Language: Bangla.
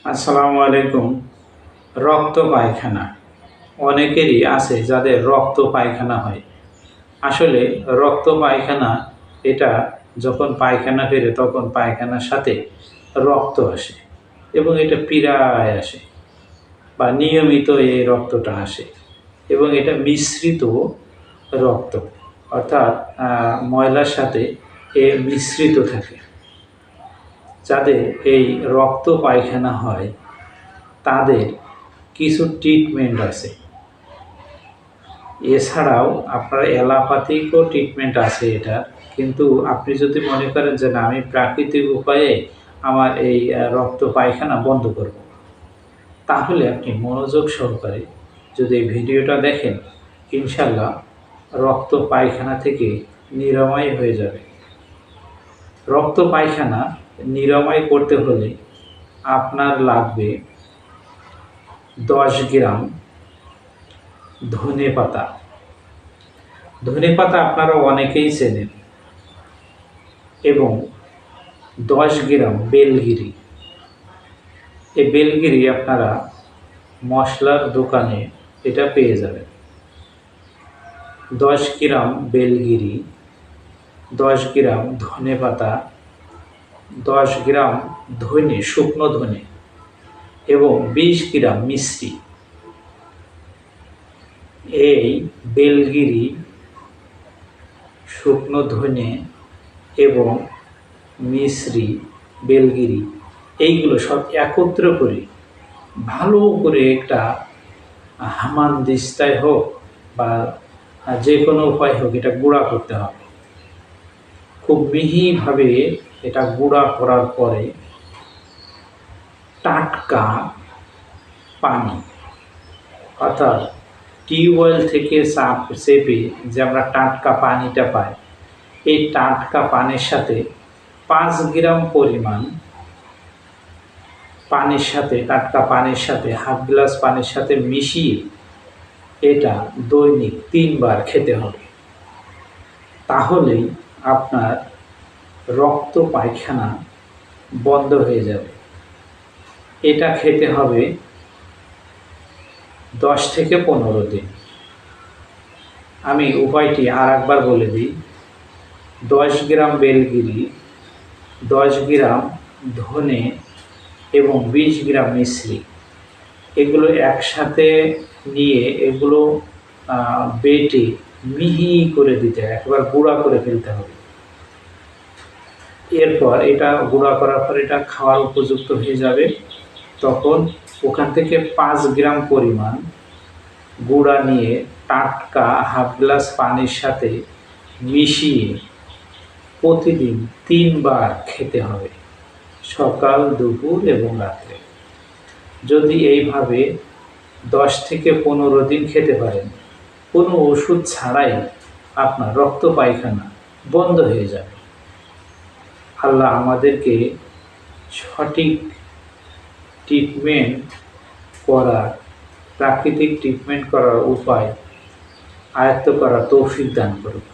আসসালামু আলাইকুম। রক্ত পায়খানা অনেকেরই আছে যাদের রক্ত পায়খানা হয়। আসলে রক্ত পায়খানা এটা যখন পায়খানা ফেরে তখন পায়খানার সাথে রক্ত আসে এবং এটা প্রায় আসে বা নিয়মিত এই রক্তটা আসে এবং এটা মিশ্রিত রক্ত, অর্থাৎ ময়লার সাথে মিশ্রিত থাকে। যাদের এই রক্ত পায়খানা হয় তাদের কিছু ট্রিটমেন্ট আছে। এছাড়াও আপনার অ্যালোপ্যাথিকও ট্রিটমেন্ট আছে এটা, কিন্তু আপনি যদি মনে করেন যে না, আমি প্রাকৃতিক উপায়ে আমার এই রক্ত পায়খানা বন্ধ করব, তাহলে আপনি মনোযোগ সহকারে যদি এই ভিডিওটা দেখেন, ইনশাল্লাহ রক্ত পায়খানা থেকে নিরাময় হয়ে যাবে। রক্ত পায়খানা নিরাময় করতে হলে আপনার লাগবে 10 গ্রাম ধনেপাতা। ধনেপাতা আপনারা অনেকেই চেনেন, এবং 10 গ্রাম বেলগিরি। এই বেলগিরি আপনারা মশলার দোকানে এটা পেয়ে যাবেন। 10 গ্রাম বেলগিরি, 10 গ্রাম ধনেপাতা, 10 গ্রাম ধনে, শুকনো ধনে এবং 20 গ্রাম মিশ্রি। এই বেলগিরি, শুকনো ধনে এবং মিশ্রি, বেলগিরি এইগুলো সব একত্র করে ভালো করে একটা হামানদিস্তায় হোক বা যে কোনো উপায় হোক এটা গুঁড়া করতে হবে। খুব মিহিভাবে এটা গুঁড়া করার পরে টাটকা পানি, অর্থাৎ টিউবওয়েল থেকে চেপে যে আমরা টাটকা পানিটা পাই, এই টাটকা পানির সাথে 5 গ্রাম পরিমাণ পানির সাথে, টাটকা পানির সাথে হাফ গ্লাস পানির সাথে মিশিয়ে এটা দৈনিক 3 বার খেতে হবে। তাহলেই আপনার রক্ত পায়খানা বন্ধ হয়ে যাবে। এটা খেতে হবে 10 থেকে 15 দিন। আমি উপায়টি আর একবার বলে দিই। 10 গ্রাম বেলগিরি, 10 গ্রাম ধনে এবং 20 গ্রাম মিশ্রি, এগুলো একসাথে নিয়ে এগুলো বেটে মিহি করে দিতে হয়, একবার গুঁড়া করে ফেলতে হবে। এরপর এটা গুঁড়া করার পর এটা খাওয়ার উপযুক্ত হয়ে যাবে। তখন ওখান থেকে 5 গ্রাম পরিমাণ গুঁড়া নিয়ে টাটকা হাফ গ্লাস পানির সাথে মিশিয়ে প্রতিদিন 3 বার খেতে হবে, সকাল, দুপুর এবং রাত্রে। যদি এইভাবে 10 থেকে 15 দিন খেতে পারেন, কোনো ওষুধ ছাড়াই আপনার রক্ত পায়খানা বন্ধ হয়ে যাবে। আল্লাহ আমাদেরকে সঠিক ট্রিটমেন্ট করার, প্রাকৃতিক ট্রিটমেন্ট করার উপায় আয়ত্ত করার তৌফিক দান করুক।